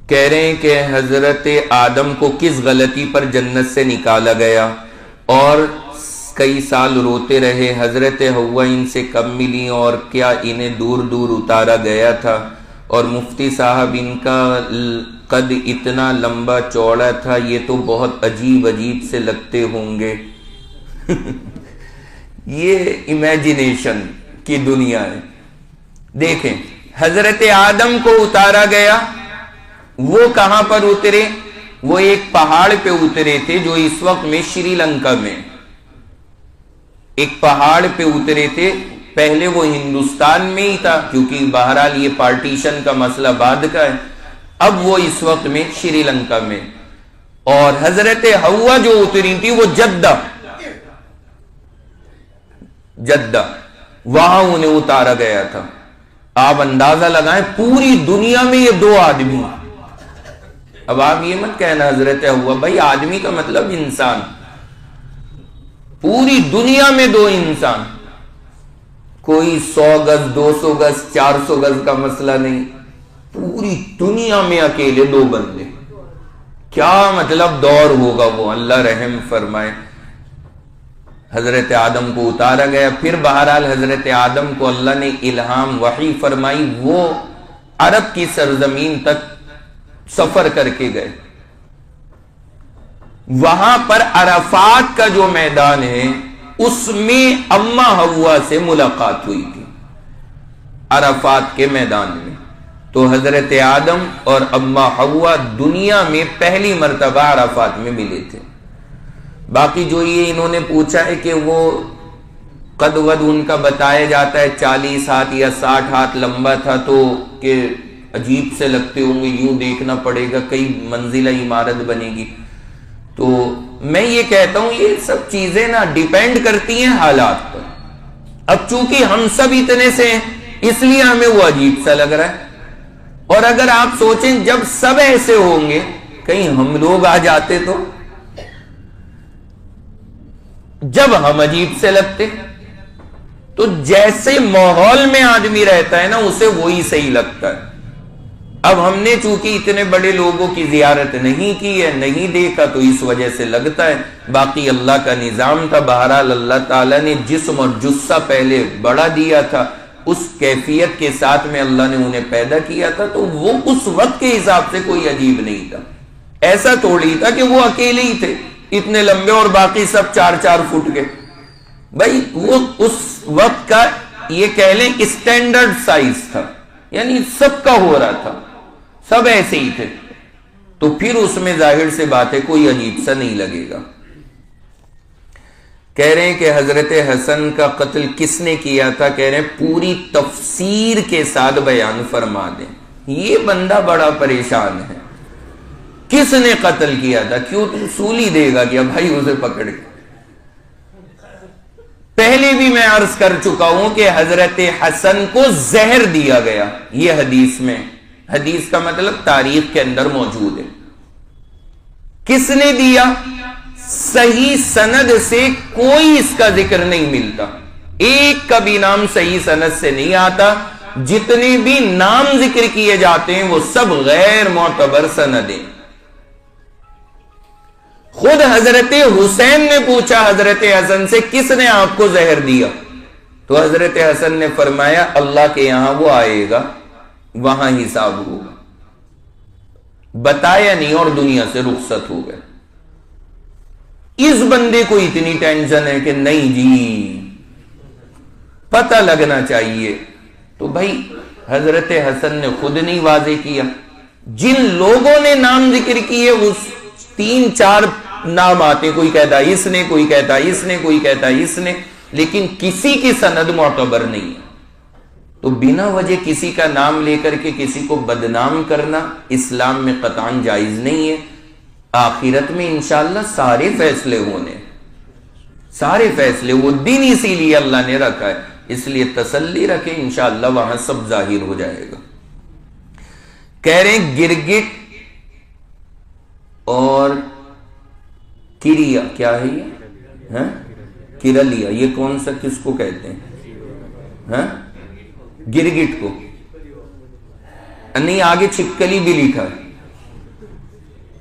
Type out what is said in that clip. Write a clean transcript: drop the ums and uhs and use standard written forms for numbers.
کہہ رہے ہیں کہ حضرت آدم کو کس غلطی پر جنت سے نکالا گیا اور کئی سال روتے رہے، حضرت حوا ان سے کب ملی اور کیا انہیں دور دور اتارا گیا تھا، اور مفتی صاحب ان کا قد اتنا لمبا چوڑا تھا، یہ تو بہت عجیب عجیب سے لگتے ہوں گے۔ یہ امیجنیشن کی دنیا ہے۔ دیکھیں، حضرت آدم کو اتارا گیا، وہ کہاں پر اترے؟ وہ ایک پہاڑ پہ اترے تھے جو اس وقت میں شری لنکا میں، ایک پہاڑ پہ اترے تھے۔ پہلے وہ ہندوستان میں ہی تھا، کیونکہ بہرحال یہ پارٹیشن کا مسئلہ بعد کا ہے، اب وہ اس وقت میں شری لنکا میں۔ اور حضرت حوا جو اتری تھی وہ جدہ وہاں انہیں اتارا گیا تھا۔ آپ اندازہ لگائیں پوری دنیا میں یہ دو آدمی۔ اب آپ یہ مت کہنا حضرت حوا، بھائی آدمی کا مطلب انسان، پوری دنیا میں دو انسان، کوئی 100 گز 200 گز 400 گز کا مسئلہ نہیں، پوری دنیا میں اکیلے دو بندے، کیا مطلب دور ہوگا وہ، اللہ رحم فرمائے۔ حضرت آدم کو اتارا گیا، پھر بہرحال حضرت آدم کو اللہ نے الہام وحی فرمائی، وہ عرب کی سرزمین تک سفر کر کے گئے۔ وہاں پر عرفات کا جو میدان ہے اس میں اماں حوا سے ملاقات ہوئی تھی، عرفات کے میدان میں۔ تو حضرت آدم اور اماں حوا دنیا میں پہلی مرتبہ عرفات میں ملے تھے۔ باقی جو یہ انہوں نے پوچھا ہے کہ وہ قد ود ان کا بتایا جاتا ہے 40 ہاتھ یا 60 ہاتھ لمبا تھا، تو کہ عجیب سے لگتے ہوں گے، یوں دیکھنا پڑے گا، کئی منزلہ عمارت بنے گی۔ تو میں یہ کہتا ہوں یہ سب چیزیں نا ڈیپینڈ کرتی ہیں حالات پر۔ اب چونکہ ہم سب اتنے سے ہیں اس لیے ہمیں وہ عجیب سا لگ رہا ہے، اور اگر آپ سوچیں جب سب ایسے ہوں گے، کہیں ہم لوگ آ جاتے تو جب ہم عجیب سے لگتے، تو جیسے ماحول میں آدمی رہتا ہے نا اسے وہی صحیح لگتا ہے۔ اب ہم نے چونکہ اتنے بڑے لوگوں کی زیارت نہیں کی ہے، نہیں دیکھا، تو اس وجہ سے لگتا ہے، باقی اللہ کا نظام تھا۔ بہرحال اللہ تعالیٰ نے جسم اور جثہ پہلے بڑا دیا تھا، اس کیفیت کے ساتھ میں اللہ نے انہیں پیدا کیا تھا، تو وہ اس وقت کے حساب سے کوئی عجیب نہیں تھا۔ ایسا تھوڑی تھا کہ وہ اکیلے ہی تھے اتنے لمبے اور باقی سب 4-4 فٹ کے، بھائی وہ اس وقت کا یہ کہہ لیں اسٹینڈرڈ سائز تھا، یعنی سب کا ہو رہا تھا، سب ایسے ہی تھے، تو پھر اس میں ظاہر سے بات ہے کوئی عجیب سا نہیں لگے گا۔ کہہ رہے ہیں کہ حضرت حسن کا قتل کس نے کیا تھا؟ کہہ رہے ہیں پوری تفسیر کے ساتھ بیان فرما دیں، یہ بندہ بڑا پریشان ہے، کس نے قتل کیا تھا؟ کیوں تم سولی دے گا کیا بھائی اسے پکڑ کے؟ پہلے بھی میں عرض کر چکا ہوں کہ حضرت حسن کو زہر دیا گیا، یہ حدیث میں، حدیث کا مطلب تاریخ کے اندر موجود ہے۔ کس نے دیا؟ صحیح سند سے کوئی اس کا ذکر نہیں ملتا، ایک کا بھی نام صحیح سند سے نہیں آتا، جتنے بھی نام ذکر کیے جاتے ہیں وہ سب غیر معتبر سندیں۔ خود حضرت حسین نے پوچھا حضرت حسن سے کس نے آپ کو زہر دیا؟ تو حضرت حسن نے فرمایا اللہ کے یہاں وہ آئے گا، وہاں حساب ہوگا، بتایا نہیں اور دنیا سے رخصت ہو گئے۔ اس بندے کو اتنی ٹینشن ہے کہ نہیں جی پتہ لگنا چاہیے، تو بھائی حضرت حسن نے خود نہیں واضح کیا، جن لوگوں نے نام ذکر کیے اس 3-4 نام آتے، کوئی کہتا اس نے، کوئی کہتا اس نے، کوئی کہتا اس نے، لیکن کسی کی سند معتبر نہیں ہے۔ تو بنا وجہ کسی کا نام لے کر کے کسی کو بدنام کرنا اسلام میں قطعاً جائز نہیں ہے۔ آخرت میں انشاءاللہ سارے فیصلے ہونے، سارے فیصلے، وہ دن اسی لیے اللہ نے رکھا ہے، اس لیے تسلی رکھیں، انشاءاللہ وہاں سب ظاہر ہو جائے گا۔ کہہ رہے ہیں گرگٹ اور کریا، کیا ہے یہ؟ کرلیا، یہ کون سا کس کو کہتے ہیں؟ گرگٹ کو نہیں، آگے چھپکلی بھی لکھا ہے،